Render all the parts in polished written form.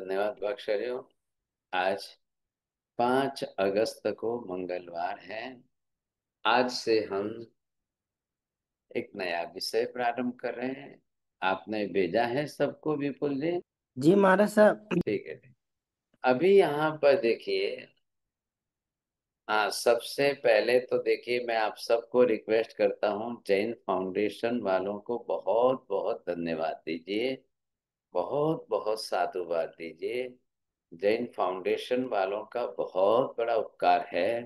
धन्यवाद भास्कर्यो। आज 5 अगस्त को मंगलवार है। आज से हम एक नया विषय प्रारंभ कर रहे हैं। आपने भेजा है सबको विपुल जी? जी महाराज साहब। ठीक है। अभी यहाँ पर देखिए। हाँ, सबसे पहले तो देखिए, मैं आप सबको रिक्वेस्ट करता हूँ, जैन फाउंडेशन वालों को बहुत बहुत धन्यवाद दीजिए। बहुत बहुत साधुवाद दीजिए। जैन फाउंडेशन वालों का बहुत बड़ा उपकार है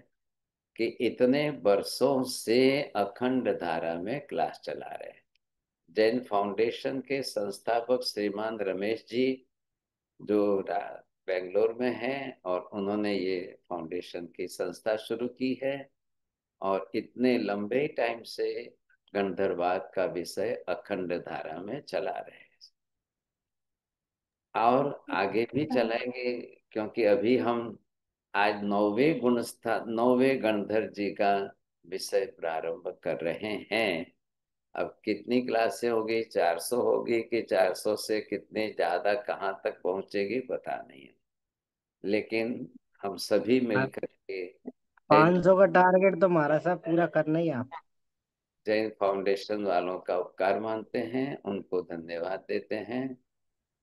कि इतने वर्षों से अखंड धारा में क्लास चला रहे हैं। जैन फाउंडेशन के संस्थापक श्रीमान रमेश जी, जो बेंगलोर में हैं, और उन्होंने ये फाउंडेशन की संस्था शुरू की है और इतने लंबे टाइम से गंधर्वाद का विषय अखंड धारा में चला रहे हैं और आगे भी चलाएंगे। क्योंकि अभी हम आज 9वें गणधर जी का विषय प्रारंभ कर रहे हैं। अब कितनी क्लासें होगी, 400 होगी कि 400 से कितने ज्यादा कहाँ तक पहुंचेगी पता नहीं है। लेकिन हम सभी मिलकर के जैन 500 का टारगेट तो महाराज साहब पूरा करना ही आप। जैन फाउंडेशन वालों का उपकार मानते हैं, उनको धन्यवाद देते हैं।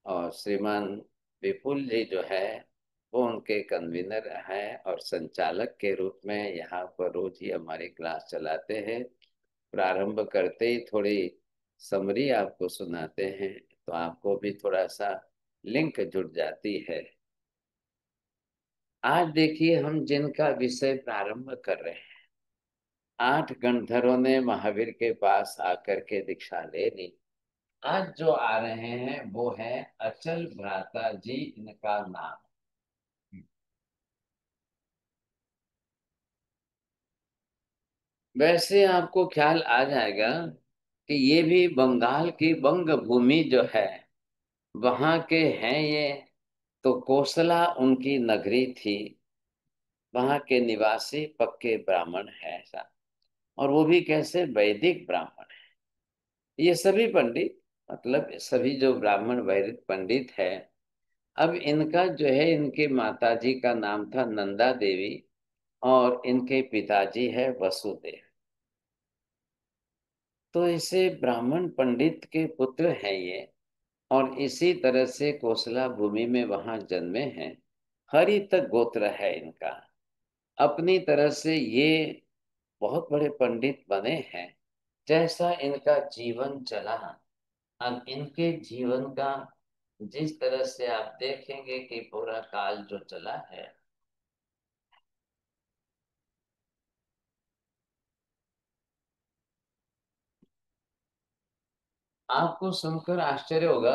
और श्रीमान विपुल जी जो है, वो उनके कन्वीनर हैं और संचालक के रूप में यहाँ पर रोज ही हमारी क्लास चलाते हैं। प्रारंभ करते ही थोड़ी समरी आपको सुनाते हैं, तो आपको भी थोड़ा सा लिंक जुड़ जाती है। आज देखिए, हम जिनका विषय प्रारंभ कर रहे हैं, 8 गणधरों ने महावीर के पास आकर के दीक्षा ले ली। आज जो आ रहे हैं वो है अचल भ्राता जी, इनका नाम। वैसे आपको ख्याल आ जाएगा कि ये भी बंगाल की बंग भूमि जो है वहां के हैं ये। तो कोसला उनकी नगरी थी। वहां के निवासी पक्के ब्राह्मण है ऐसा। और वो भी कैसे, वैदिक ब्राह्मण है ये सभी पंडित। मतलब सभी जो ब्राह्मण वैदिक पंडित है। अब इनका जो है, इनके माताजी का नाम था नंदा देवी और इनके पिताजी है वसुदेव। तो इसे ब्राह्मण पंडित के पुत्र हैं ये। और इसी तरह से कोसला भूमि में वहां जन्मे हैं। हरित गोत्र है इनका। अपनी तरह से ये बहुत बड़े पंडित बने हैं। जैसा इनका जीवन चला, अब इनके जीवन का जिस तरह से आप देखेंगे कि पूरा काल जो चला है, आपको सुनकर आश्चर्य होगा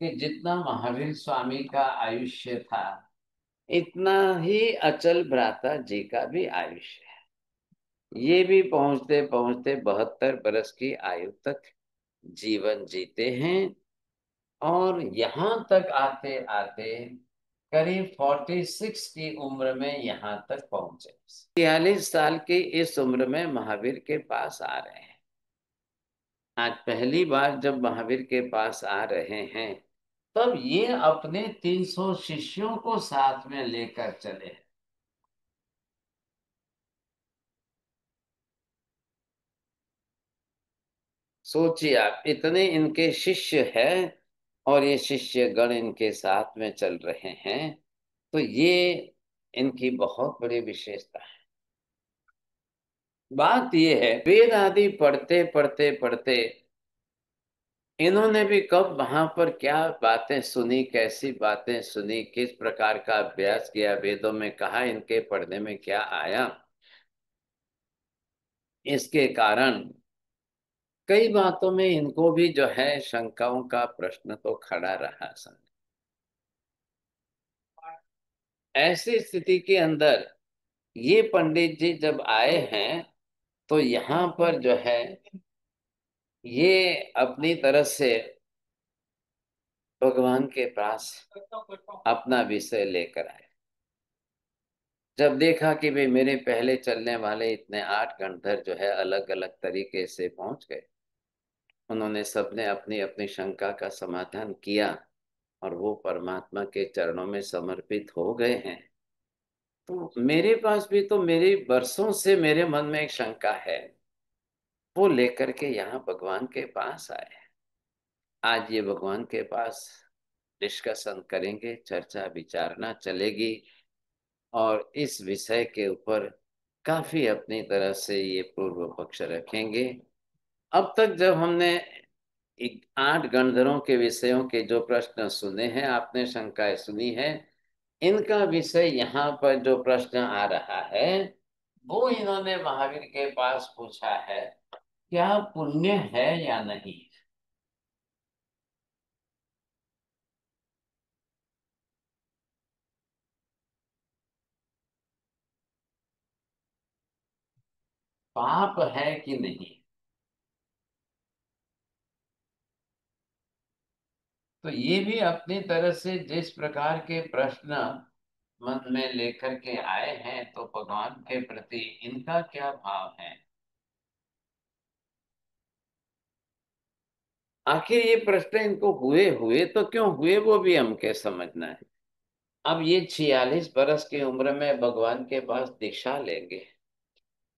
कि जितना महावीर स्वामी का आयुष्य था, इतना ही अचल भ्राता जी का भी आयुष्य है। ये भी पहुंचते पहुंचते 72 बरस की आयु तक जीवन जीते हैं। और यहाँ तक आते आते करीब 46 की उम्र में यहाँ तक पहुंचे। 43 साल की इस उम्र में महावीर के पास आ रहे हैं। आज पहली बार जब महावीर के पास आ रहे हैं, तब ये अपने 300 शिष्यों को साथ में लेकर चले। सोचिए आप, इतने इनके शिष्य हैं और ये शिष्य गण इनके साथ में चल रहे हैं। तो ये इनकी बहुत बड़ी विशेषता है। बात ये है, वेद आदि पढ़ते पढ़ते पढ़ते इन्होंने भी कब वहां पर क्या बातें सुनी, कैसी बातें सुनी, किस प्रकार का अभ्यास किया, वेदों में कहा इनके पढ़ने में क्या आया, इसके कारण कई बातों में इनको भी जो है शंकाओं का प्रश्न तो खड़ा रहा। ऐसी स्थिति के अंदर ये पंडित जी जब आए हैं, तो यहाँ पर जो है ये अपनी तरह से भगवान के पास अपना विषय लेकर आए। जब देखा कि भाई मेरे पहले चलने वाले इतने 8 गणधर जो है अलग अलग तरीके से पहुंच गए, उन्होंने सबने अपनी अपनी शंका का समाधान किया और वो परमात्मा के चरणों में समर्पित हो गए हैं, तो मेरे पास भी तो मेरे वर्षों से मेरे मन में एक शंका है, वो लेकर के यहाँ भगवान के पास आए हैं। आज ये भगवान के पास डिस्कशन करेंगे, चर्चा विचारणा चलेगी, और इस विषय के ऊपर काफी अपनी तरह से ये पूर्व पक्ष रखेंगे। अब तक जब हमने 8 गणधरों के विषयों के जो प्रश्न सुने हैं, आपने शंकाएं सुनी है, इनका विषय यहाँ पर जो प्रश्न आ रहा है, वो इन्होंने महावीर के पास पूछा है, क्या पुण्य है या नहीं। पाप है कि नहीं। तो ये भी अपनी तरह से जिस प्रकार के प्रश्न मन में लेकर के आए हैं, तो भगवान के प्रति इनका क्या भाव है। आखिर ये प्रश्न इनको हुए हुए तो क्यों हुए, वो भी हमके समझना है। अब ये 46 बरस की उम्र में भगवान के पास दीक्षा लेंगे,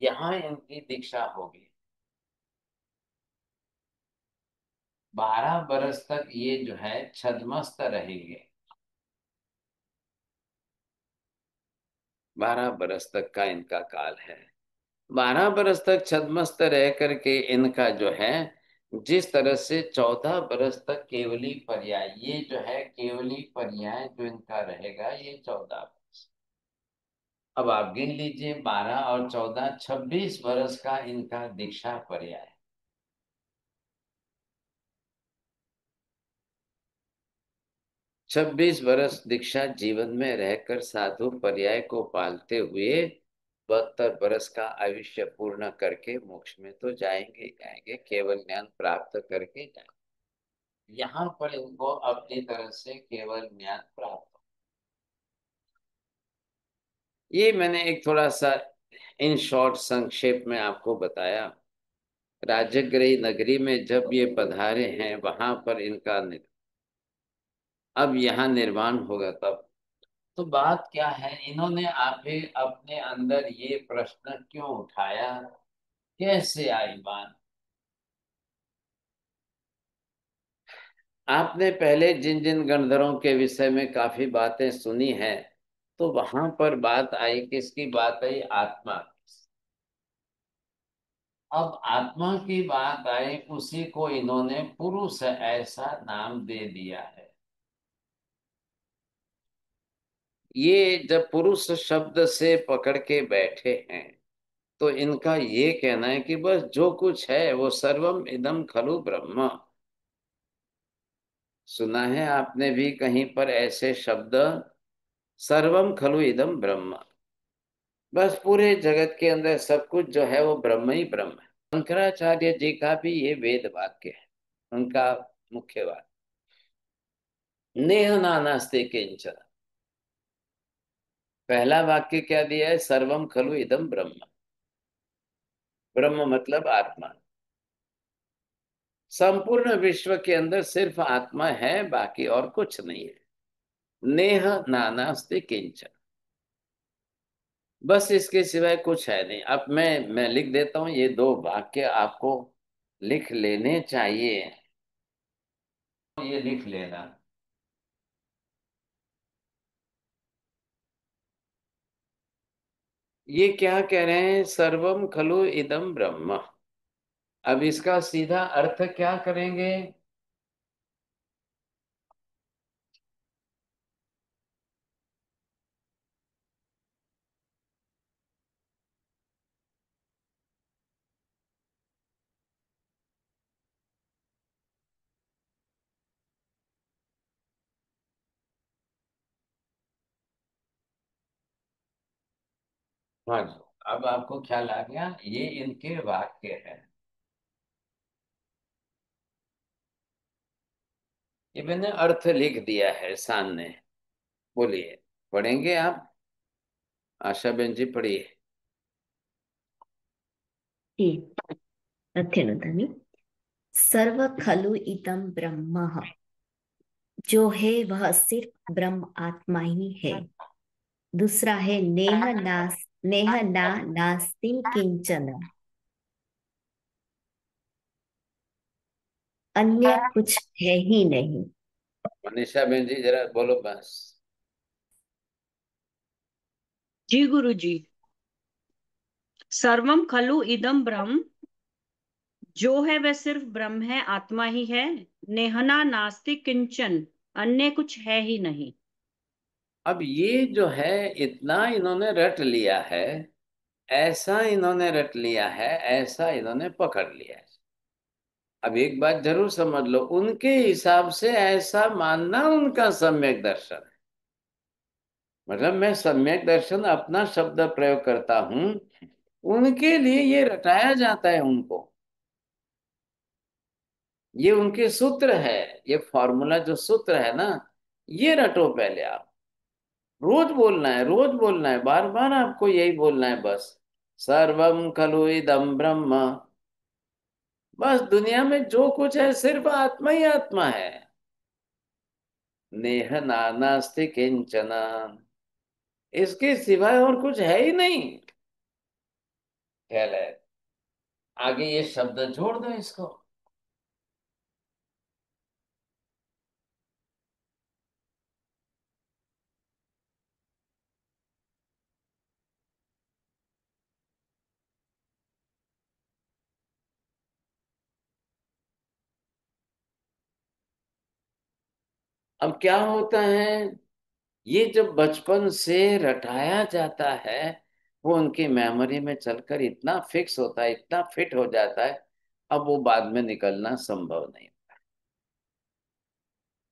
यहाँ इनकी दीक्षा होगी। 12 बरस तक ये जो है छद्मस्त रहेंगे। 12 बरस तक का इनका काल है। 12 बरस तक छद्मस्त रह करके इनका जो है, जिस तरह से 14 बरस तक केवली पर्याय, ये जो है केवली पर्याय जो इनका रहेगा, ये 14 बरस। अब आप गिन लीजिए, 12 और 14, 26 बरस का इनका दीक्षा पर्याय। 26 बरस दीक्षा जीवन में रहकर साधु पर्याय को पालते हुए 72 बरस का आयुष्य पूर्ण करके मोक्ष में तो जाएंगे ही जाएंगे, केवल ज्ञान प्राप्त करके जाएंगे। यहाँ पर इनको अपनी तरह से केवल ज्ञान प्राप्त हो। ये मैंने एक थोड़ा सा इन शॉर्ट संक्षेप में आपको बताया। राजगृह नगरी में जब ये पधारे हैं, वहां पर इनका अब यहाँ निर्माण होगा तब। तो बात क्या है, इन्होंने आप ही अपने अंदर ये प्रश्न क्यों उठाया, कैसे आई बात। आपने पहले जिन जिन गणधरों के विषय में काफी बातें सुनी हैं, तो वहां पर बात आई, किसकी बात आई, आत्मा की। अब आत्मा की बात आई, उसी को इन्होंने पुरुष ऐसा नाम दे दिया है। ये जब पुरुष शब्द से पकड़ के बैठे हैं, तो इनका ये कहना है कि बस जो कुछ है वो सर्वम इदम खलु ब्रह्म। सुना है आपने भी कहीं पर ऐसे शब्द, सर्वम खलु इदम ब्रह्म। बस पूरे जगत के अंदर सब कुछ जो है वो ब्रह्म ही ब्रह्म है। शंकराचार्य जी का भी ये वेद वाक्य है, उनका मुख्य वाक्य, नेह नानास्ति किंचन। पहला वाक्य क्या दिया है, सर्वम खलु इदम ब्रह्म। ब्रह्म मतलब आत्मा। संपूर्ण विश्व के अंदर सिर्फ आत्मा है, बाकी और कुछ नहीं है। नेह नानास्ति किंचन, बस इसके सिवाय कुछ है नहीं। अब मैं लिख देता हूं, ये 2 वाक्य आपको लिख लेने चाहिए, ये लिख लेना। ये क्या कह रहे हैं, सर्वम खलु इदम ब्रह्म। अब इसका सीधा अर्थ क्या करेंगे। हाँ जी, अब आपको ख्याल आ गया, ये इनके वाक्य है। ये मैंने अर्थ लिख दिया है सामने। बोलिए, पढ़ेंगे आप। आशा बहन जी पढ़िए। अध्ययनोदमि सर्व खलु इदं ब्रह्म जो है वह सिर्फ ब्रह्म आत्मा ही है। दूसरा है नेह ना नास्ति किंचन, अन्य कुछ है ही नहीं। मनीषा बहन जी जरा बोलो बस। जी गुरु जी। सर्वम खलु इदम ब्रह्म, जो है वह सिर्फ ब्रह्म है, आत्मा ही है। नेहना नास्ति किंचन, अन्य कुछ है ही नहीं। अब ये जो है इतना इन्होंने रट लिया है, ऐसा इन्होंने रट लिया है, ऐसा इन्होंने पकड़ लिया है। अब एक बात जरूर समझ लो, उनके हिसाब से ऐसा मानना उनका सम्यक दर्शन है। मतलब मैं सम्यक दर्शन अपना शब्द प्रयोग करता हूं, उनके लिए ये रटाया जाता है उनको। ये उनके सूत्र है, ये फॉर्मूला जो सूत्र है ना, ये रटो पहले आप। रोज बोलना है, रोज बोलना है, बार बार आपको यही बोलना है बस। सर्वम खलु इदम ब्रह्म। बस दुनिया में जो कुछ है सिर्फ आत्मा ही आत्मा है। नेह नानास्ति किंचन, इसके सिवाय और कुछ है ही नहीं। ख्याल है, आगे ये शब्द जोड़ दो इसको। अब क्या होता है, ये जब बचपन से रटाया जाता है, वो उनकी मेमोरी में चलकर इतना फिक्स होता है, इतना फिट हो जाता है, अब वो बाद में निकलना संभव नहीं।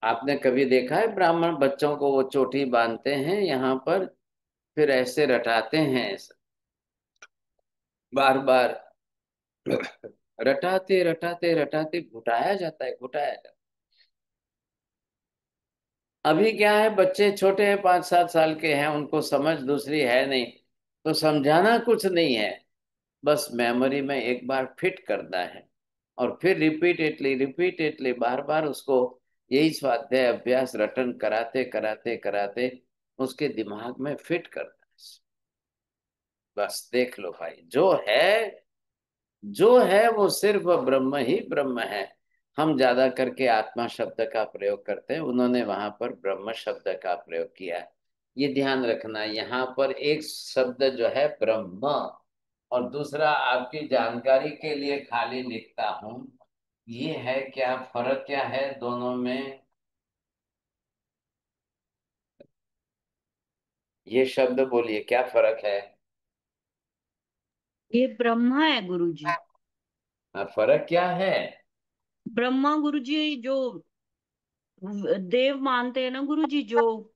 आपने कभी देखा है ब्राह्मण बच्चों को वो चोटी बांधते हैं यहाँ पर, फिर ऐसे रटाते हैं, बार बार रटाते रटाते रटाते घुटाया जाता है, घुटाया जाता है। अभी क्या है, बच्चे छोटे हैं, 5-7 साल के हैं, उनको समझ दूसरी है नहीं, तो समझाना कुछ नहीं है, बस मेमोरी में एक बार फिट करना है, और फिर रिपीटेडली रिपीटेडली बार बार उसको यही स्वाध्याय अभ्यास रटन कराते कराते कराते उसके दिमाग में फिट करना है। बस देख लो भाई, जो है वो सिर्फ ब्रह्म ही ब्रह्म है। हम ज्यादा करके आत्मा शब्द का प्रयोग करते हैं, उन्होंने वहां पर ब्रह्म शब्द का प्रयोग किया है। ये ध्यान रखना, यहाँ पर एक शब्द जो है ब्रह्म, और दूसरा आपकी जानकारी के लिए खाली लिखता हूं, ये है क्या, फर्क क्या है दोनों में। ये शब्द बोलिए, क्या फर्क है। ये ब्रह्मा है गुरु जी। हाँ, फर्क क्या है। ब्रह्मा गुरु जी जो देव मानते हैं ना गुरु जी, जो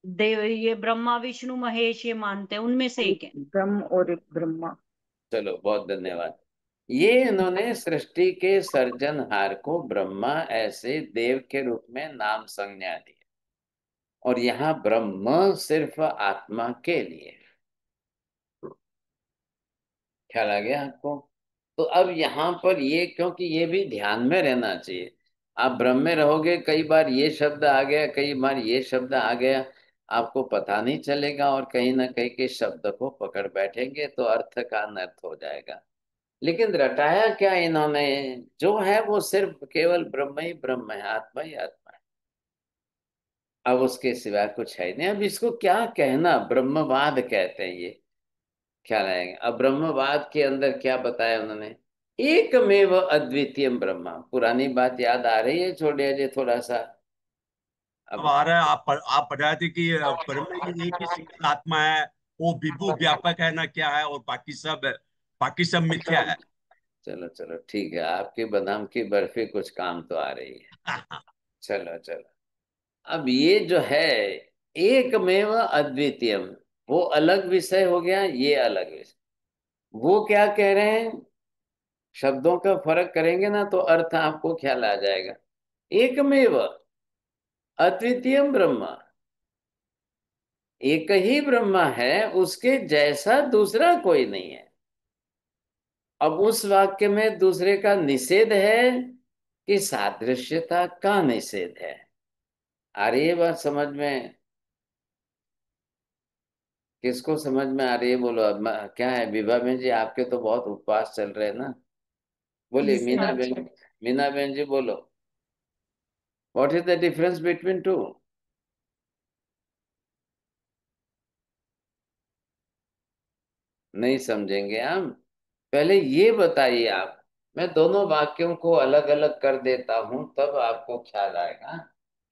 देव, ये ब्रह्मा विष्णु महेश ये मानते हैं, उनमें से एक एक है। ब्रह्म और एक ब्रह्मा। चलो बहुत धन्यवाद। ये इन्होंने सृष्टि के सर्जनहार को ब्रह्मा ऐसे देव के रूप में नाम संज्ञा दी, और यहाँ ब्रह्म सिर्फ आत्मा के लिए। ख्याल आ गया आपको। तो अब यहाँ पर ये, क्योंकि ये भी ध्यान में रहना चाहिए, आप ब्रह्म में रहोगे, कई बार ये शब्द आ गया, कई बार ये शब्द आ गया, आपको पता नहीं चलेगा, और कहीं ना कहीं के शब्द को पकड़ बैठेंगे तो अर्थ का अनर्थ हो जाएगा। लेकिन रटाया क्या इन्होंने, जो है वो सिर्फ केवल ब्रह्म ही ब्रह्म है, आत्मा ही आत्मा है। अब उसके सिवा कुछ है नहीं। अब इसको क्या कहना, ब्रह्मवाद कहते हैं ये। ख्याल आएंगे। अब ब्रह्मवाद के अंदर क्या बताया उन्होंने, एकमेव अद्वितीय ब्रह्मा। पुरानी बात याद आ रही है छोड़िए जी थोड़ा सा। अब अब आ रहा है, आप पढ़ रहे थे कि ब्रह्म ही एक ही सिंगल आत्मा है, वो विभु व्यापक है ना, क्या है, और बाकी सब मिथ्या है। चलो चलो ठीक है, आपकी बादाम की बर्फी कुछ काम तो आ रही है। चलो चलो। अब ये जो है एकमेव अद्वितीयम, वो अलग विषय हो गया, ये अलग विषय। वो क्या कह रहे हैं, शब्दों का फर्क करेंगे ना तो अर्थ आपको ख्याल आ जाएगा। एकमेव अद्वितीयम ब्रह्मा, एक ही ब्रह्मा है, उसके जैसा दूसरा कोई नहीं है। अब उस वाक्य में दूसरे का निषेध है कि सादृश्यता का निषेध है। आ रही है बात समझ में? किसको समझ में आ रही है बोलो। अब क्या है विभा बहन जी, आपके तो बहुत उपवास चल रहे हैं ना। बोलिए जी मीना सर। बहन। मीना बहन जी बोलो। What is the difference between two? नहीं समझेंगे हम। पहले ये बताइए आप। मैं दोनों वाक्यों को अलग अलग कर देता हूं तब आपको ख्याल आएगा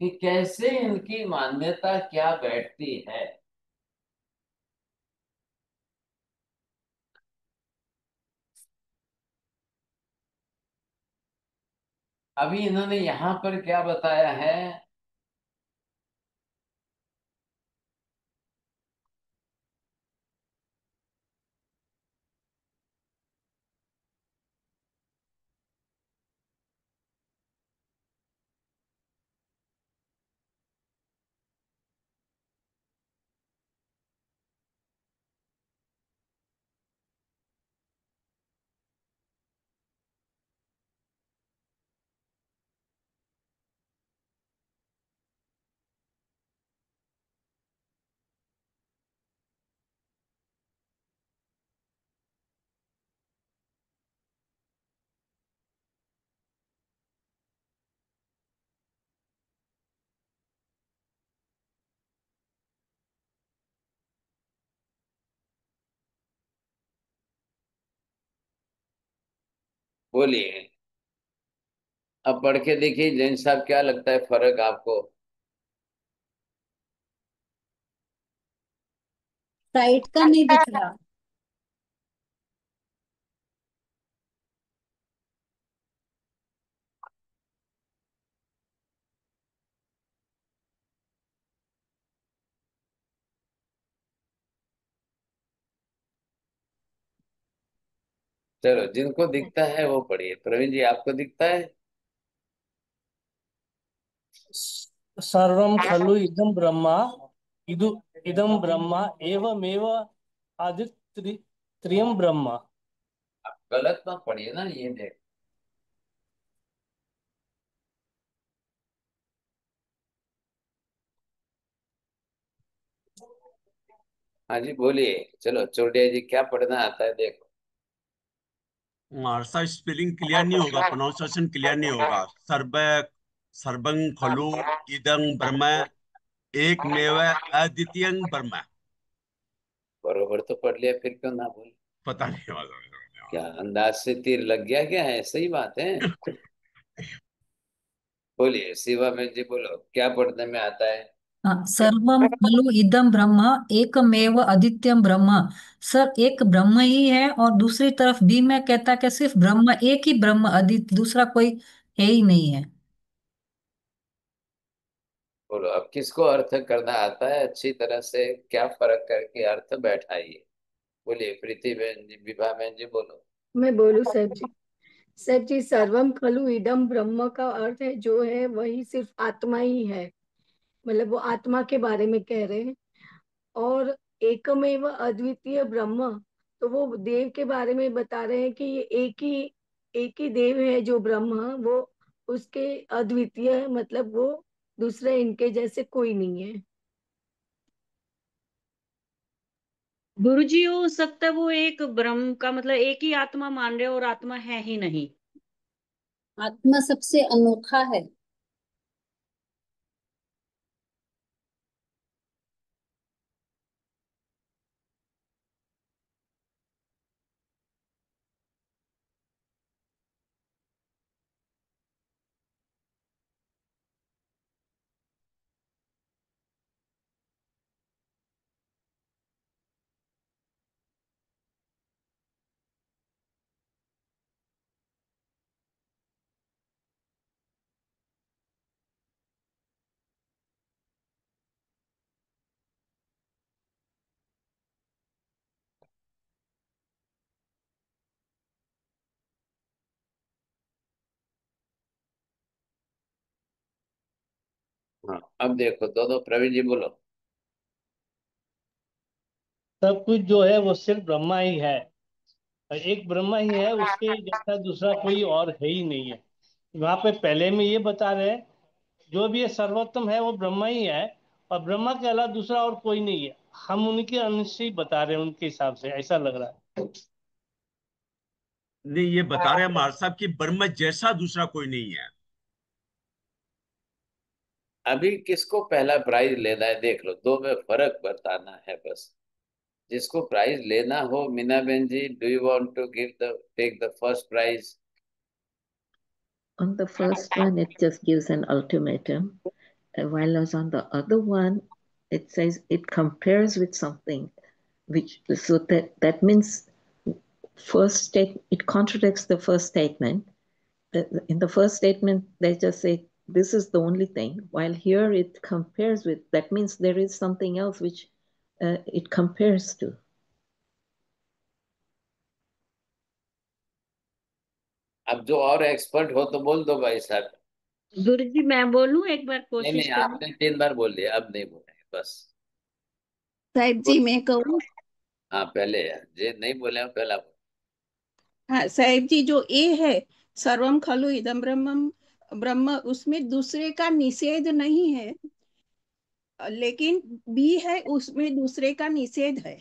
कि कैसे इनकी मान्यता क्या बैठती है। अभी इन्होंने यहां पर क्या बताया है? बोलिए। अब पढ़ के देखिए जैन साहब, क्या लगता है फर्क आपको? साइट का नहीं दिख रहा। चलो जिनको दिखता है वो पढ़िए। प्रवीण जी आपको दिखता है? सर्वं खलु इदं ब्रह्मा इदु इदं ब्रह्मा एवमेव आदित्रियं ब्रह्मा। आप गलत ना पढ़िए ना, ये देख। हाँ जी बोलिए। चलो चोटिया जी क्या पढ़ना आता है देखो। ऐसा स्पेलिंग क्लियर नहीं होगा, प्रोनाउंसिएशन क्लियर नहीं होगा। सर्वं खलु इदं ब्रह्म एकमेव अद्वितीयं ब्रह्म। बरोबर तो पढ़ लिया, फिर क्यों ना बोले? पता नहीं वाला। क्या अंदाज से तीर लग गया क्या है? सही बात है। बोलिए शिवा में जी बोलो, क्या पढ़ने में आता है? हाँ, सर्वम खलु इदम ब्रह्म एकमेव अद्वितीयम ब्रह्म। सर एक ब्रह्म ही है और दूसरी तरफ भी मैं कहता कि सिर्फ ब्रह्म एक ही ब्रह्म अद्वितीय, दूसरा कोई है ही नहीं है। बोलो अब किसको अर्थ करना आता है अच्छी तरह से, क्या फर्क करके अर्थ बैठाइए। बोलिए प्रीति बहन जी, विभा बहन जी बोलो। मैं बोलूं सर जी? सर जी, सर्वम खलु इदम ब्रह्म का अर्थ है जो है वही सिर्फ आत्मा ही है। मतलब वो आत्मा के बारे में कह रहे हैं। और एकमेव अद्वितीय ब्रह्म, तो वो देव के बारे में बता रहे हैं कि ये एक ही देव है जो ब्रह्म, वो उसके अद्वितीय है, मतलब वो दूसरे इनके जैसे कोई नहीं है। गुरु जी हो सकता है वो एक ब्रह्म का मतलब एक ही आत्मा मान रहे हो और आत्मा है ही नहीं। आत्मा सबसे अनोखा है। हाँ अब देखो दोनों, प्रवीण जी बोलो। सब कुछ जो है वो सिर्फ ब्रह्मा ही है। एक ब्रह्मा ही है, उसके जैसा दूसरा कोई और है ही नहीं है। वहां पे पहले में ये बता रहे हैं जो भी ये सर्वोत्तम है वो ब्रह्मा ही है, और ब्रह्मा के अलावा दूसरा और कोई नहीं है। हम उनके अंश ही बता रहे हैं, उनके हिसाब से ऐसा लग रहा है। नहीं, ये बता रहे हैं महाराज साहब कि ब्रह्म जैसा दूसरा कोई नहीं है। अभी किसको पहला प्राइज लेना है देख लो, दो में फर्क बताना है बस। जिसको प्राइज लेना हो, मीना बहन ji, do you want to give the take the first prize? On the first one, it just gives an ultimatum, while as on the other one, it says it compares with something, which so that means first state it contradicts the first statement. In the first statement, they just say this is the only thing, while here it compares with. That means there is something else which it compares to. अब जो और expert हो तो बोल दो भाई साहब। गुरु जी मैं बोलूं, एक बार नहीं कोशिश नहीं, करूं। आपने 3 बार बोल दिया, अब नहीं बोलेंगे बस। साहेब जी मैं कहूँ? हाँ पहले जे नहीं बोले हम पहला बोल। हाँ साहेब जी, जो ए है सर्वम खलु इदम ब्रह्मम ब्रह्म, उसमें दूसरे का निषेध नहीं है, लेकिन बी है उसमें दूसरे का निषेध है,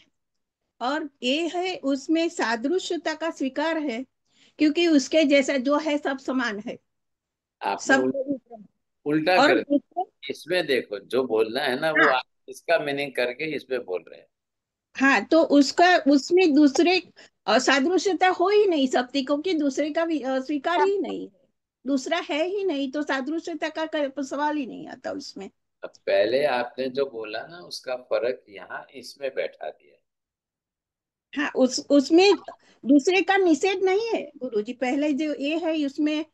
और ए है उसमें सादृश्यता का स्वीकार है, क्योंकि उसके जैसा जो है सब समान है, आपने सब। उल्टा और कर दिया। इसमें देखो जो बोलना है ना वो हाँ, आप इसका मीनिंग करके इसमें बोल रहे हैं। हाँ, तो उसका उसमें दूसरे सादृश्यता हो ही नहीं सकती, क्योंकि दूसरे का स्वीकार ही नहीं है, दूसरा है ही नहीं, तो सादृश्यता का सवाल ही नहीं आता उसमें। अब पहले आपने जो बोला ना उसका फर्क यहाँ इसमें बैठा दिया। हाँ, उसमें दूसरे का निषेध नहीं है गुरुजी, पहले जो ये है उसमें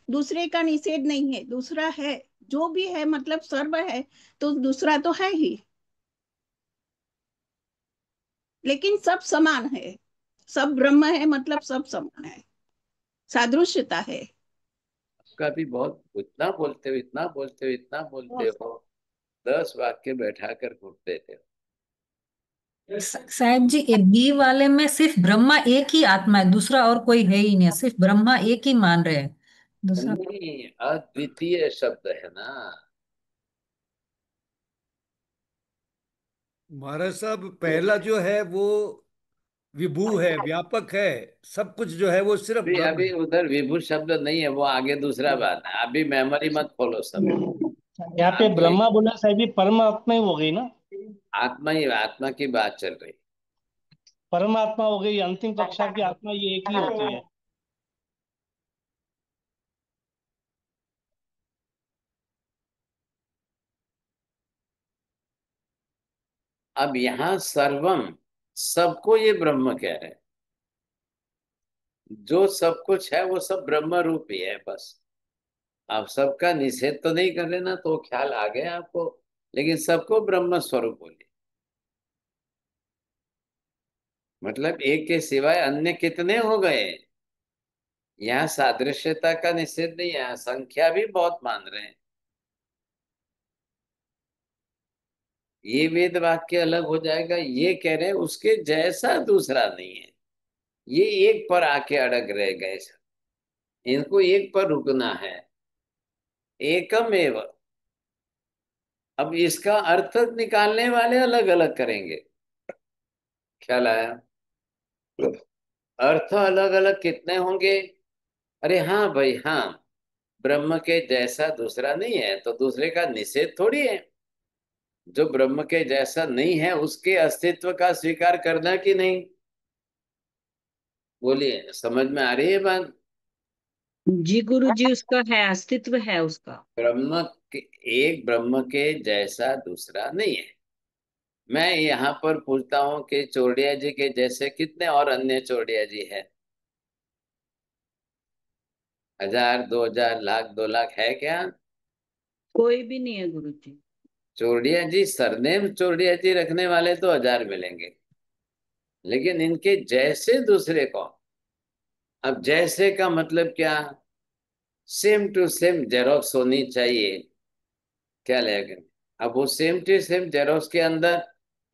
दूसरे का निषेध नहीं है, दूसरा है, जो भी है मतलब सर्व है, तो दूसरा तो है ही, लेकिन सब समान है, सब ब्रह्म है मतलब सब समान है, सादृश्यता है। आपका भी बहुत, इतना बोलते हो इतना बोलते हो इतना बोलते हो, 10 वाक्य बैठा कर घूमते थे। साहब जी, ये बी वाले में सिर्फ ब्रह्मा एक ही आत्मा है, दूसरा और कोई है ही नहीं, सिर्फ ब्रह्मा एक ही मान रहे हैं, दूसरा। नहीं, अद्वितीय शब्द है ना। महाराज साहब, पहला जो है वो विभू है, व्यापक है, सब कुछ जो है वो सिर्फ अभी ब्रह्म अभी है। उधर विभू शब्द नहीं है, वो आगे दूसरा बात है। अभी मेमोरी मत खोलो सब। यहाँ पे अभी ब्रह्मा बोला साहब, ये परमात्मा ही हो गई ना, आत्मा ही, आत्मा की बात चल रही। परमात्मा हो गई, अंतिम कक्षा की आत्मा ये एक ही होती है। अब यहाँ सर्वम, सबको ये ब्रह्म कह रहे हैं। जो सब कुछ है वो सब ब्रह्म रूप ही है बस। आप सबका निषेध तो नहीं कर लेना, तो ख्याल आ गया आपको। लेकिन सबको ब्रह्म स्वरूप बोलिए, मतलब एक के सिवाय अन्य कितने हो गए। यहाँ सादृश्यता का निषेध नहीं है, संख्या भी बहुत मान रहे हैं। ये वेद वाक्य अलग हो जाएगा, ये कह रहे हैं उसके जैसा दूसरा नहीं है। ये एक पर आके अड़ग रह गए सब, इनको एक पर रुकना है, एकम एव। अब इसका अर्थ निकालने वाले अलग अलग करेंगे। ख्याल आया? अर्थ अलग अलग कितने होंगे? अरे हाँ भाई हाँ, ब्रह्म के जैसा दूसरा नहीं है तो दूसरे का निषेध थोड़ी है। जो ब्रह्म के जैसा नहीं है उसके अस्तित्व का स्वीकार करना कि नहीं? बोलिए, समझ में आ रही है बात? जी गुरु जी, उसका है, अस्तित्व है उसका। ब्रह्म के, एक ब्रह्म के जैसा दूसरा नहीं है। मैं यहाँ पर पूछता हूँ कि चौड़िया जी के जैसे कितने और अन्य चौड़िया जी है? 1000, 2000, लाख, 2 लाख है क्या? कोई भी नहीं है गुरु जी। चौड़िया जी, सरनेम चौड़िया जी रखने वाले तो 1000 मिलेंगे, लेकिन इनके जैसे दूसरे कौन? अब जैसे का मतलब क्या? सेम टू सेम जेरोक्स होनी चाहिए। क्या लगेगा? अब वो सेम टू सेम जेरोक्स के अंदर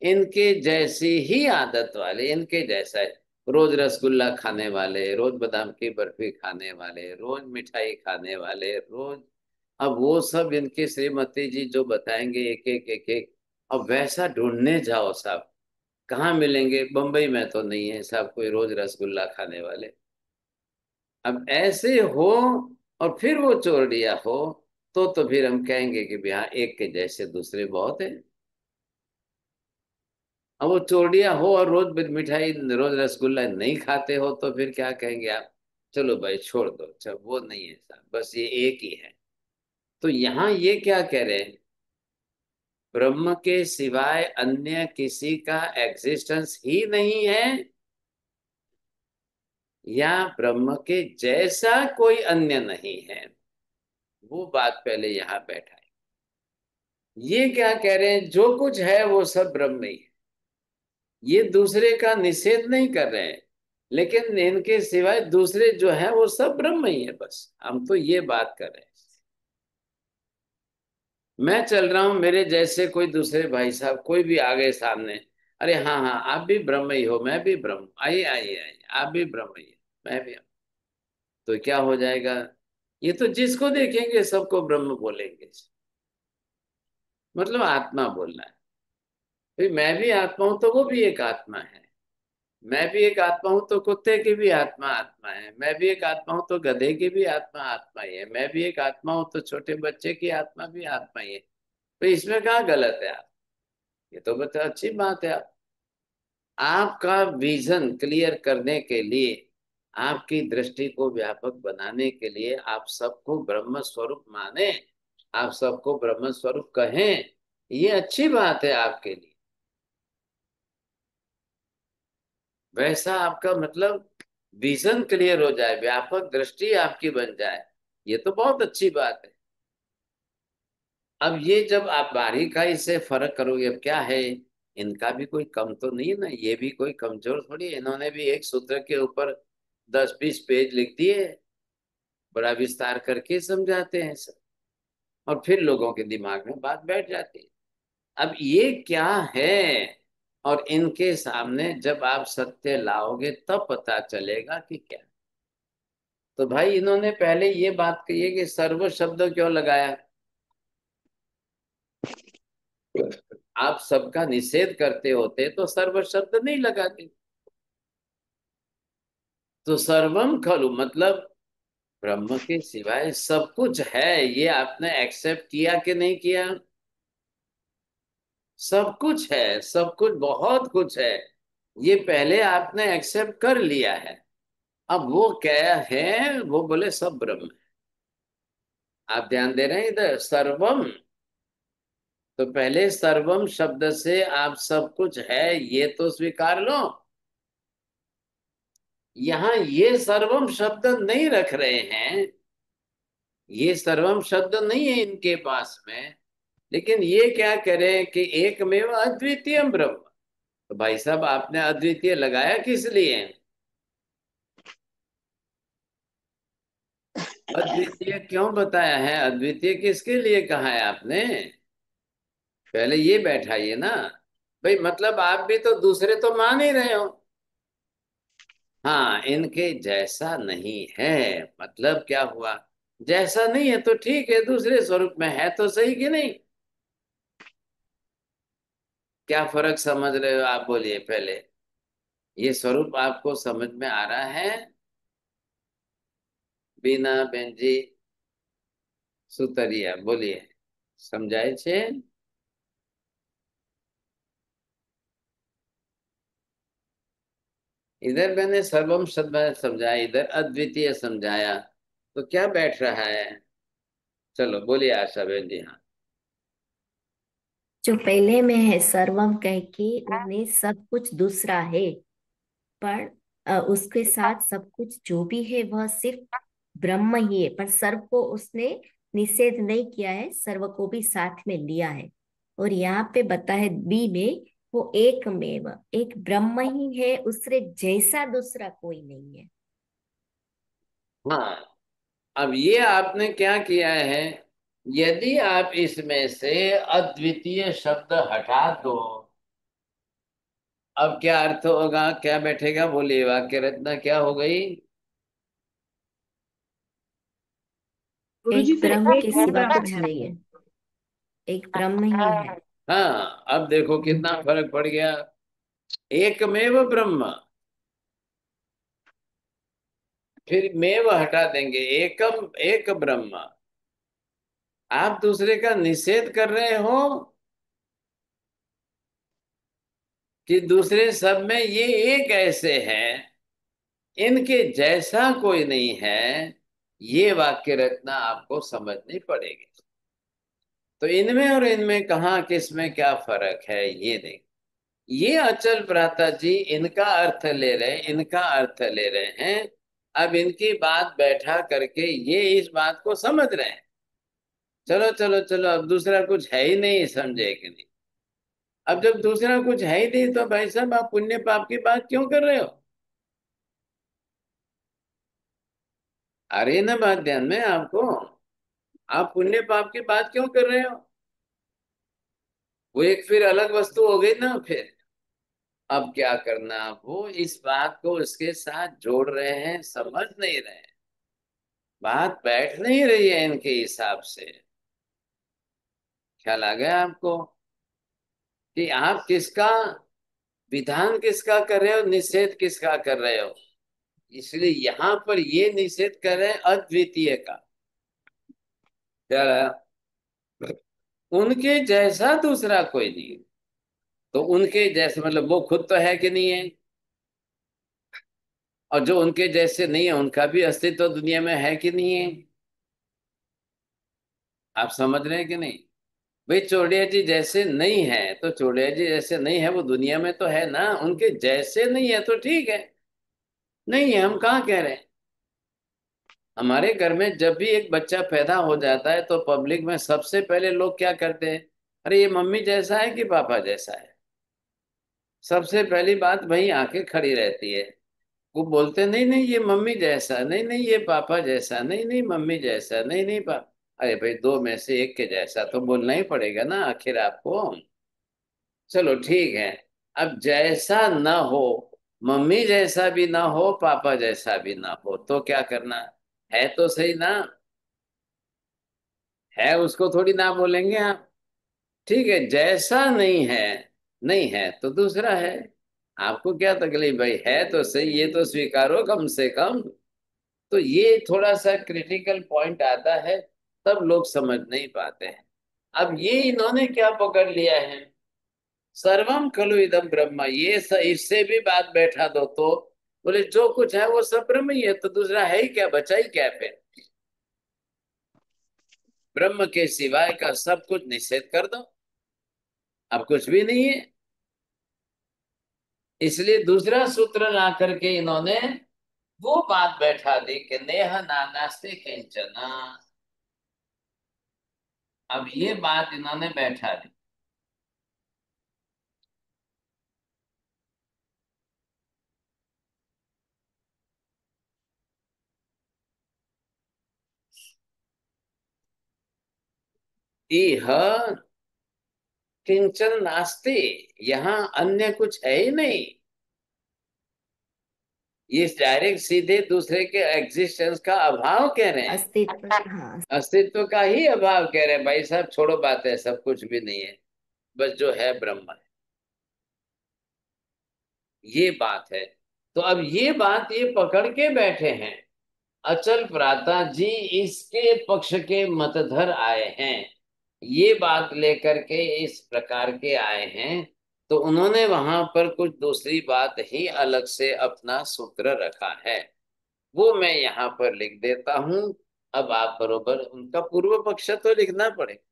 इनके जैसी ही आदत वाले, इनके जैसा है, रोज रसगुल्ला खाने वाले, रोज बादाम की बर्फी खाने वाले, रोज मिठाई खाने वाले, रोज अब वो सब इनकी श्रीमती जी जो बताएंगे एक एक एक एक, अब वैसा ढूंढने जाओ साहब, कहाँ मिलेंगे? बम्बई में तो नहीं है साहब कोई रोज रसगुल्ला खाने वाले। अब ऐसे हो और फिर वो चोरडिया हो, तो फिर हम कहेंगे कि भैया एक के जैसे दूसरे बहुत है। अब वो चोरडिया हो और रोज मिठाई रोज रसगुल्ला नहीं खाते हो, तो फिर क्या कहेंगे आप? चलो भाई छोड़ दो, अच्छा वो नहीं है साहब, बस ये एक ही है। तो यहाँ ये क्या कह रहे हैं? ब्रह्म के सिवाय अन्य किसी का एग्जिस्टेंस ही नहीं है, या ब्रह्म के जैसा कोई अन्य नहीं है। वो बात पहले यहाँ बैठा है। ये क्या कह रहे हैं? जो कुछ है वो सब ब्रह्म ही है। ये दूसरे का निषेध नहीं कर रहे हैं, लेकिन इनके सिवाय दूसरे जो है वो सब ब्रह्म ही है। बस हम तो ये बात कर रहे हैं। मैं चल रहा हूं, मेरे जैसे कोई दूसरे भाई साहब कोई भी आ गए सामने, अरे हाँ हाँ आप भी ब्रह्म ही हो, मैं भी ब्रह्म, आइए आइए आइए, आप भी ब्रह्म ही हो, मैं भी। तो क्या हो जाएगा? ये तो जिसको देखेंगे सबको ब्रह्म बोलेंगे, मतलब आत्मा बोलना है। भाई मैं भी आत्मा हूं तो वो भी एक आत्मा है, मैं भी एक आत्मा हूं तो कुत्ते की भी आत्मा आत्मा है, मैं भी एक आत्मा हूं तो गधे की भी आत्मा आत्मा ही है, मैं भी एक आत्मा हूं तो छोटे बच्चे की आत्मा भी आत्मा ही है। तो इसमें कहाँ गलत है आप? ये तो बता अच्छी बात है। आपका विजन क्लियर करने के लिए, आपकी दृष्टि को व्यापक बनाने के लिए, आप सबको ब्रह्म स्वरूप माने, आप सबको ब्रह्म स्वरूप कहें, ये अच्छी बात है आपके लिए। वैसा आपका मतलब विजन क्लियर हो जाए, व्यापक दृष्टि आपकी बन जाए, ये तो बहुत अच्छी बात है। अब ये जब आप बारीकाई से फर्क करोगे, अब क्या है, इनका भी कोई कम तो नहीं है ना, ये भी कोई कमजोर थोड़ी है, इन्होंने भी एक सूत्र के ऊपर 10-20 पेज लिख दिए, बड़ा विस्तार करके समझाते हैं सब, और फिर लोगों के दिमाग में बात बैठ जाती है। अब ये क्या है, और इनके सामने जब आप सत्य लाओगे तब पता चलेगा कि क्या। तो भाई इन्होंने पहले ये बात कही है कि सर्व शब्द क्यों लगाया? आप सबका निषेध करते होते तो सर्व शब्द नहीं लगाते। तो सर्वम खलु मतलब ब्रह्म के सिवाय सब कुछ है, ये आपने एक्सेप्ट किया कि नहीं किया? सब कुछ है, सब कुछ, बहुत कुछ है, ये पहले आपने एक्सेप्ट कर लिया है। अब वो क्या है? वो बोले सब ब्रह्म है। आप ध्यान दे रहे हैं इधर, सर्वम, तो पहले सर्वम शब्द से आप सब कुछ है ये तो स्वीकार लो। यहां ये सर्वम शब्द नहीं रख रहे हैं, ये सर्वम शब्द नहीं है इनके पास में, लेकिन ये क्या करें कि एकमेव अद्वितीय ब्रह्म। तो भाई साहब आपने अद्वितीय लगाया किस लिए? अद्वितीय क्यों बताया है? अद्वितीय किसके लिए कहा है आपने? पहले ये बैठाइए ना। भाई मतलब आप भी तो दूसरे तो मान ही रहे हो। हाँ इनके जैसा नहीं है, मतलब क्या हुआ? जैसा नहीं है तो ठीक है, दूसरे स्वरूप में है तो सही कि नहीं? क्या फर्क समझ रहे हो आप? बोलिए पहले, ये स्वरूप आपको समझ में आ रहा है? बीना बेन जी सुतरिया बोलिए, समझाए छे? इधर मैंने सर्वम शब्द समझाया, इधर अद्वितीय समझाया, तो क्या बैठ रहा है? चलो बोलिए आशा बहन जी। हाँ जो पहले में है सर्वम कह के उनमें सब कुछ दूसरा है, पर उसके साथ सब कुछ जो भी है वह सिर्फ ब्रह्म ही है, पर सर्व को उसने निषेध नहीं किया है, सर्व को भी साथ में लिया है। और यहाँ पे बता है बी में, वो एकमेव एक ब्रह्म ही है, उससे जैसा दूसरा कोई नहीं है। हाँ, अब ये आपने क्या किया है, यदि आप इसमें से अद्वितीय शब्द हटा दो, अब क्या अर्थ होगा, क्या बैठेगा? बोलिए, वाक्य रचना क्या हो गई? गुरुजी एक फिर ब्रह्म एक के ही सिवा ब्रह्म कुछ है। नहीं है, एक ब्रह्म ही है। हाँ, अब देखो कितना फर्क पड़ गया। एकमेव ब्रह्म, फिर मेव हटा देंगे, एकम एक ब्रह्म। आप दूसरे का निषेध कर रहे हो कि दूसरे सब में ये एक ऐसे हैं, इनके जैसा कोई नहीं है। ये वाक्य रचना आपको समझनी पड़ेगी। तो इनमें और इनमें कहाँ किस में क्या फर्क है ये देख। ये अचल भ्राता जी इनका अर्थ ले रहे, इनका अर्थ ले रहे हैं। अब इनकी बात बैठा करके ये इस बात को समझ रहे हैं। चलो चलो चलो, अब दूसरा कुछ है ही नहीं, समझे कि नहीं। अब जब दूसरा कुछ है ही नहीं तो भाई साहब आप पुण्य पाप की बात क्यों कर रहे हो? आ रही है ना बात ध्यान में आपको? आप पुण्य पाप की बात क्यों कर रहे हो? वो एक फिर अलग वस्तु हो गई ना फिर। अब क्या करना, वो इस बात को उसके साथ जोड़ रहे हैं, समझ नहीं रहे हैं। बात बैठ नहीं रही है इनके हिसाब से। ख्याल आ गया आपको कि आप किसका विधान किसका कर रहे हो, निषेध किसका कर रहे हो? इसलिए यहां पर ये निषेध कर रहे हैं अद्वितीय का। क्या रहा? उनके जैसा दूसरा कोई नहीं। तो उनके जैसे मतलब वो खुद तो है कि नहीं है? और जो उनके जैसे नहीं है उनका भी अस्तित्व दुनिया में है कि नहीं है? आप समझ रहे हैं कि नहीं? भाई चौड़िया जी जैसे नहीं है तो चौड़िया जी जैसे नहीं है, वो दुनिया में तो है ना। उनके जैसे नहीं है तो ठीक है, नहीं है हम कहाँ कह रहे हैं। हमारे घर में जब भी एक बच्चा पैदा हो जाता है तो पब्लिक में सबसे पहले लोग क्या करते हैं? अरे ये मम्मी जैसा है कि पापा जैसा है? सबसे पहली बात वही आके खड़ी रहती है। वो बोलते नहीं नहीं ये मम्मी जैसा, नहीं नहीं ये पापा जैसा, नहीं नहीं मम्मी जैसा, नहीं नहीं पापा। अरे भाई दो में से एक के जैसा तो बोलना ही पड़ेगा ना आखिर आपको। चलो ठीक है, अब जैसा ना हो, मम्मी जैसा भी ना हो पापा जैसा भी ना हो, तो क्या करना है? तो सही ना है, उसको थोड़ी ना बोलेंगे आप। ठीक है, जैसा नहीं है, नहीं है तो दूसरा है। आपको क्या तकलीफ भाई, है तो सही, ये तो स्वीकारो कम से कम। तो ये थोड़ा सा क्रिटिकल पॉइंट आता है, तब लोग समझ नहीं पाते हैं। अब ये इन्होंने क्या पकड़ लिया है, सर्वम खलु इदम ब्रह्म, इससे भी बात बैठा दो तो बोले जो कुछ है वो सब ब्रह्म ही है, तो दूसरा है ही क्या, बचा ही क्या फिर? ब्रह्म के सिवाय का सब कुछ निषेध कर दो, अब कुछ भी नहीं है। इसलिए दूसरा सूत्र ला करके इन्होंने वो बात बैठा दी कि नेह नानास्ते किंचना। अब ये बात इन्होंने बैठा दी। इह किंचन नास्ति, यहाँ अन्य कुछ है ही नहीं। ये डायरेक्ट सीधे दूसरे के एग्जिस्टेंस का अभाव कह रहे हैं, अस्तित्व, हाँ। अस्तित्व का ही अभाव कह रहे हैं। भाई साहब छोड़ो बात है, सब कुछ भी नहीं है, बस जो है ब्रह्म है, ये बात है। तो अब ये बात ये पकड़ के बैठे हैं, अचल भ्राता जी इसके पक्ष के मतधर आए हैं, ये बात लेकर के इस प्रकार के आए हैं। तो उन्होंने वहां पर कुछ दूसरी बात ही अलग से अपना सूत्र रखा है, वो मैं यहाँ पर लिख देता हूं। अब आप बरोबर उनका पूर्व पक्ष तो लिखना पड़ेगा,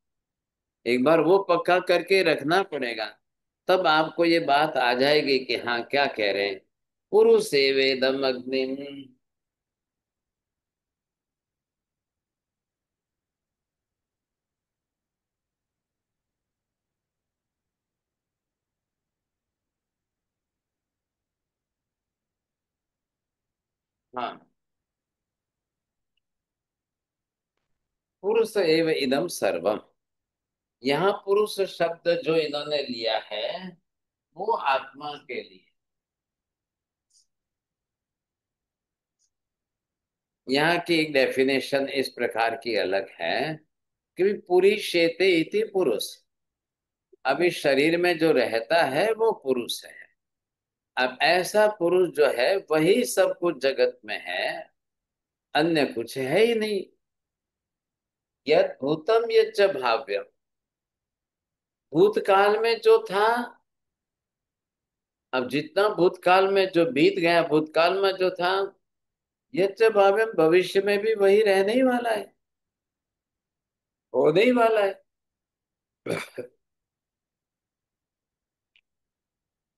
एक बार वो पक्का करके रखना पड़ेगा, तब आपको ये बात आ जाएगी कि हाँ क्या कह रहे हैं। पुरुष वेदम अग्निम। हाँ, पुरुष एव इदम सर्वम। यहाँ पुरुष शब्द जो इन्होंने लिया है वो आत्मा के लिए। यहाँ की एक डेफिनेशन इस प्रकार की अलग है कि पुरी शेते इति पुरुष। अभी शरीर में जो रहता है वो पुरुष है। अब ऐसा पुरुष जो है वही सब कुछ जगत में है, अन्य कुछ है ही नहीं। यद भूतम यच्च भाव्यम, भूतकाल में जो था, अब जितना भूतकाल में जो बीत गया, भूतकाल में जो था, यच्च भाव्यम, भविष्य में भी वही रहने ही वाला है, होने ही वाला है।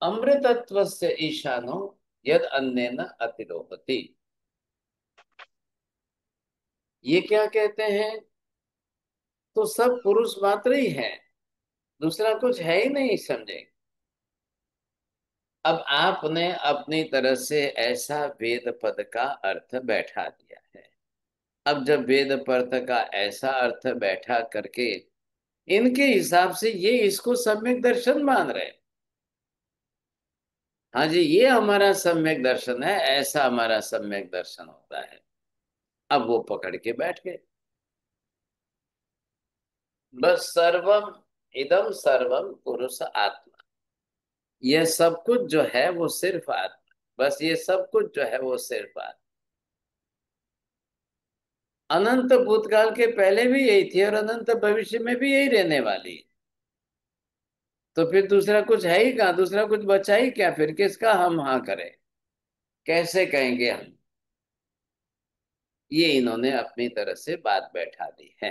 अमृतत्व से ईशानो यद अन्येन अतिरोहति। ये क्या कहते हैं? तो सब पुरुष मात्र ही है, दूसरा कुछ है ही नहीं, समझे। अब आपने अपनी तरह से ऐसा वेद पद का अर्थ बैठा दिया है। अब जब वेद पद का ऐसा अर्थ बैठा करके इनके हिसाब से ये इसको सम्यक दर्शन मान रहे हैं। हाँ जी, ये हमारा सम्यक दर्शन है, ऐसा हमारा सम्यक दर्शन होता है। अब वो पकड़ के बैठ गए, बस सर्वम इदम सर्वम पुरुष आत्मा, ये सब कुछ जो है वो सिर्फ आत्मा, बस ये सब कुछ जो है वो सिर्फ आत्मा। अनंत भूतकाल के पहले भी यही थी और अनंत भविष्य में भी यही रहने वाली है। तो फिर दूसरा कुछ है ही कहाँ, दूसरा कुछ बचा ही क्या? फिर किसका हम हाँ करें, कैसे कहेंगे हम? ये इन्होंने अपनी तरह से बात बैठा दी है।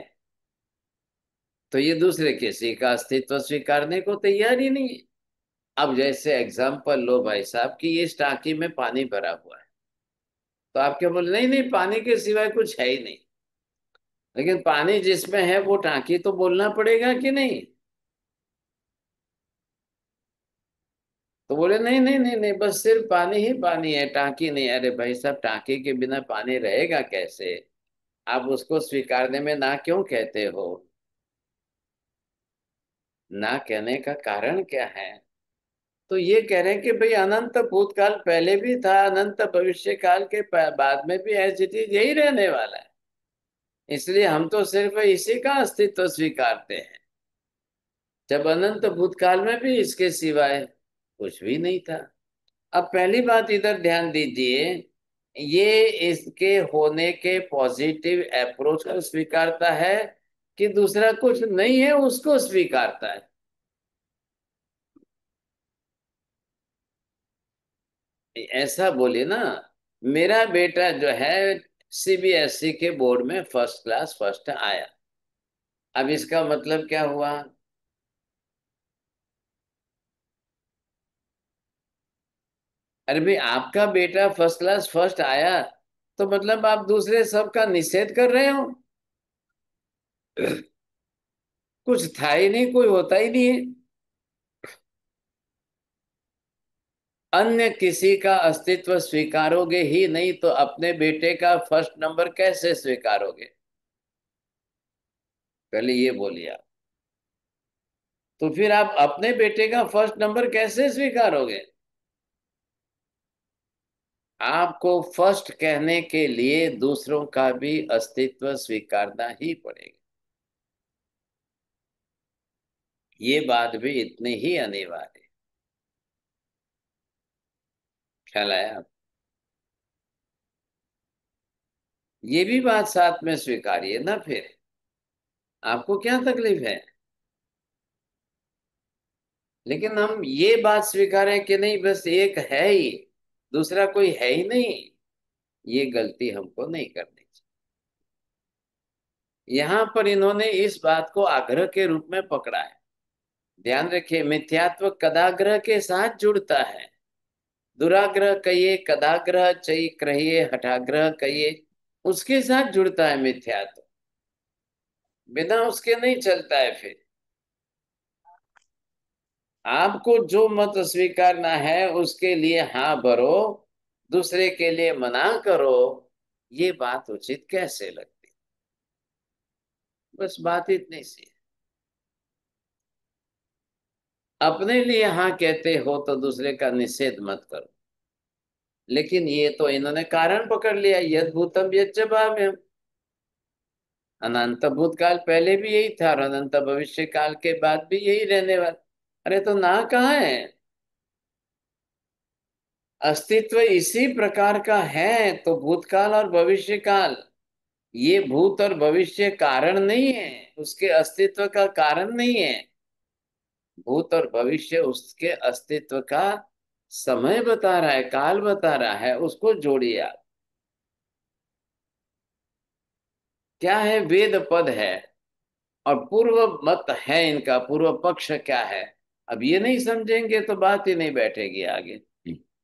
तो ये दूसरे किसी का अस्तित्व स्वीकारने को तैयार ही नहीं है। अब जैसे एग्जाम्पल लो भाई साहब कि इस टांकी में पानी भरा हुआ है, तो आप क्या बोले? नहीं नहीं, पानी के सिवाय कुछ है ही नहीं। लेकिन पानी जिसमें है वो टांकी तो बोलना पड़ेगा कि नहीं? तो बोले नहीं नहीं नहीं नहीं, बस सिर्फ पानी ही पानी है, टांकी नहीं। अरे भाई साहब, टांकी के बिना पानी रहेगा कैसे? आप उसको स्वीकारने में ना क्यों कहते हो? ना कहने का कारण क्या है? तो ये कह रहे हैं कि भाई अनंत भूतकाल पहले भी था, अनंत भविष्य काल के बाद में भी ऐसी चीज यही रहने वाला है, इसलिए हम तो सिर्फ इसी का अस्तित्व स्वीकारते हैं, जब अनंत भूतकाल में भी इसके सिवाय कुछ भी नहीं था। अब पहली बात इधर ध्यान दीजिए, ये इसके होने के पॉजिटिव अप्रोच को स्वीकारता है कि दूसरा कुछ नहीं है उसको स्वीकारता है? ऐसा बोले ना, मेरा बेटा जो है सीबीएसई के बोर्ड में फर्स्ट क्लास फर्स्ट आया, अब इसका मतलब क्या हुआ? अरे भाई, आपका बेटा फर्स्ट क्लास फर्स्ट आया तो मतलब आप दूसरे सब का निषेध कर रहे हो? कुछ था ही नहीं, कोई होता ही नहीं है। अन्य किसी का अस्तित्व स्वीकारोगे ही नहीं तो अपने बेटे का फर्स्ट नंबर कैसे स्वीकारोगे? पहले ये बोलिए आप। तो फिर आप अपने बेटे का फर्स्ट नंबर कैसे स्वीकारोगे? आपको फर्स्ट कहने के लिए दूसरों का भी अस्तित्व स्वीकारना ही पड़ेगा। ये बात भी इतनी ही अनिवार्य है। ख्याल आया आप? ये भी बात साथ में स्वीकारिए ना, फिर आपको क्या तकलीफ है? लेकिन हम ये बात स्वीकारें कि नहीं, बस एक है ही, दूसरा कोई है ही नहीं, ये गलती हमको नहीं करनी चाहिए। यहां पर इन्होंने इस बात को आग्रह के रूप में पकड़ा है। ध्यान रखिए, मिथ्यात्व कदाग्रह के साथ जुड़ता है। दुराग्रह कहिए, कदाग्रह चई कहिए, हठाग्रह कहिए, उसके साथ जुड़ता है मिथ्यात्व, बिना उसके नहीं चलता है। फिर आपको जो मत स्वीकारना है उसके लिए हाँ भरो, दूसरे के लिए मना करो, ये बात उचित कैसे लगती? बस बात इतनी सी है। अपने लिए हाँ कहते हो तो दूसरे का निषेध मत करो। लेकिन ये तो इन्होंने कारण पकड़ लिया, यद भूतम यच्च भाव्यम। अनंत भूतकाल पहले भी यही था और अनंत भविष्य काल के बाद भी यही रहने वाला। अरे तो ना कहाँ है, अस्तित्व इसी प्रकार का है। तो भूतकाल और भविष्य काल, ये भूत और भविष्य कारण नहीं है, उसके अस्तित्व का कारण नहीं है। भूत और भविष्य उसके अस्तित्व का समय बता रहा है, काल बता रहा है। उसको जोड़िए आप। क्या है, वेद पद है और पूर्व मत है इनका, पूर्व पक्ष क्या है। अब ये नहीं समझेंगे तो बात ही नहीं बैठेगी आगे।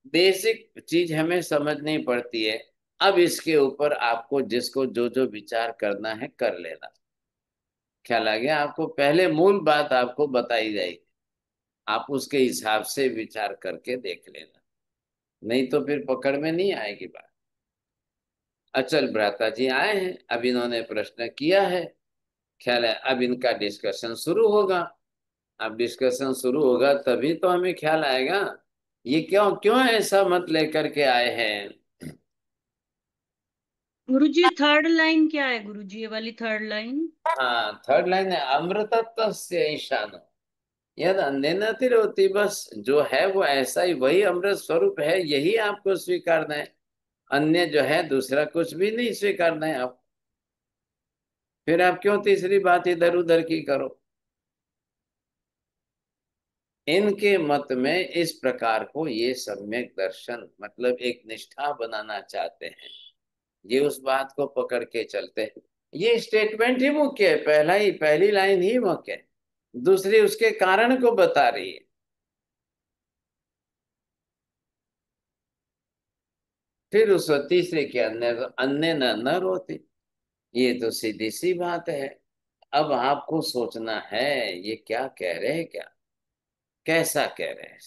बेसिक चीज हमें समझनी पड़ती है। अब इसके ऊपर आपको जिसको जो जो विचार करना है कर लेना। ख्याल आ गया आपको? पहले मूल बात आपको बताई जाएगी, आप उसके हिसाब से विचार करके देख लेना, नहीं तो फिर पकड़ में नहीं आएगी बात। अचल भ्राता जी आए हैं, अब इन्होंने प्रश्न किया है। ख्याल है अब इनका डिस्कशन शुरू होगा। अब डिस्कशन शुरू होगा तभी तो हमें ख्याल आएगा ये क्यों क्यों ऐसा मत लेकर के आए हैं। गुरुजी थर्ड लाइन क्या है गुरुजी, ये वाली थर्ड लाइन? हाँ, थर्ड लाइन है, अमृतत्व से ईशान यद अन्य तिरोति। बस जो है वो ऐसा ही, वही अमृत स्वरूप है, यही आपको स्वीकारना है। अन्य जो है दूसरा कुछ भी नहीं स्वीकारना है आप। फिर आप क्यों तीसरी बात इधर उधर की करो। इनके मत में इस प्रकार को ये सम्यक दर्शन मतलब एक निष्ठा बनाना चाहते हैं, ये उस बात को पकड़ के चलते हैं। ये स्टेटमेंट ही मुख्य है, पहली लाइन ही मुख्य है, दूसरी उसके कारण को बता रही है। फिर उस तीसरे के अंदर अन्य न रोती, ये तो सीधी सी बात है। अब आपको सोचना है ये क्या कह रहे हैं, क्या कैसा कह रहे हैं।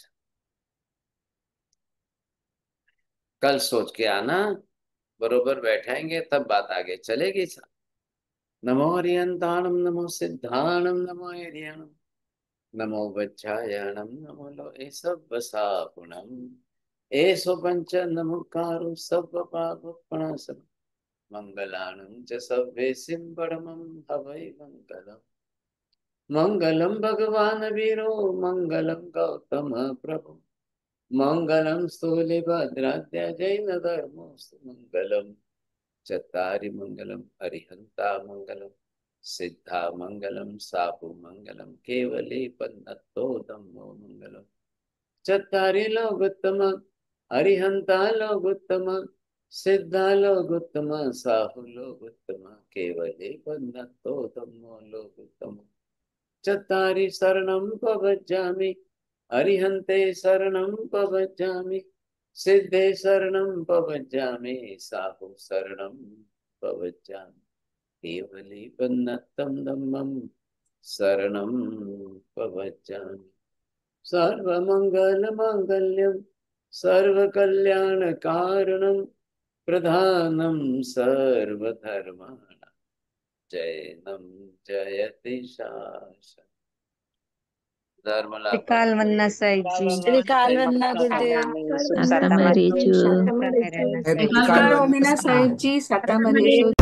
कल सोच के आना, बरोबर बैठाएंगे तब बात आगे चलेगी। नमो हरियंताणम नमो सिद्धाणम नमो हरियणम नमो वज्रायणम नमो लो एसवसापुणम एसो पंच नमोकारो सब पाप प्रणाशनम मंगलाणं च सभ्ये परमं हवै मंगलम्। मंगलम भगवान वीरो मंगलम गौतम प्रभु मंगलम स्थूलिभद्राद्य जैन धर्मोस्तु मंगलम चत्तारि मंगलम अरिहंता मंगलम सिद्धा मंगलम सापु मंगलम केवले पन्नतो धम्मो मंगलम चत्तारि लोकोत्तम अरिहंता लोकोत्तम सिद्धा लोकोत्तम साहु लोकोत्तम केवले पन्नतो धम्मो लोकोत्तम चत्तारि शरणं प्रव्रजामि अरिहन्ते शरणं प्रव्रजामि सिद्धे शरणं प्रव्रजामि साहु शरणं प्रव्रजामि केवले पन्नतं धम्मं शरणं प्रव्रजामि। सर्वमङ्गलमाङ्गल्यं सर्वकल्याणकारणं प्रधानं सर्वधर्माणां जैनं जयति शासनं। धर्मला त्रिकाल वन्ना साहिब जी। त्रिकाल वन्ना गुरुदेव। Sata Maricu. साता मरेसो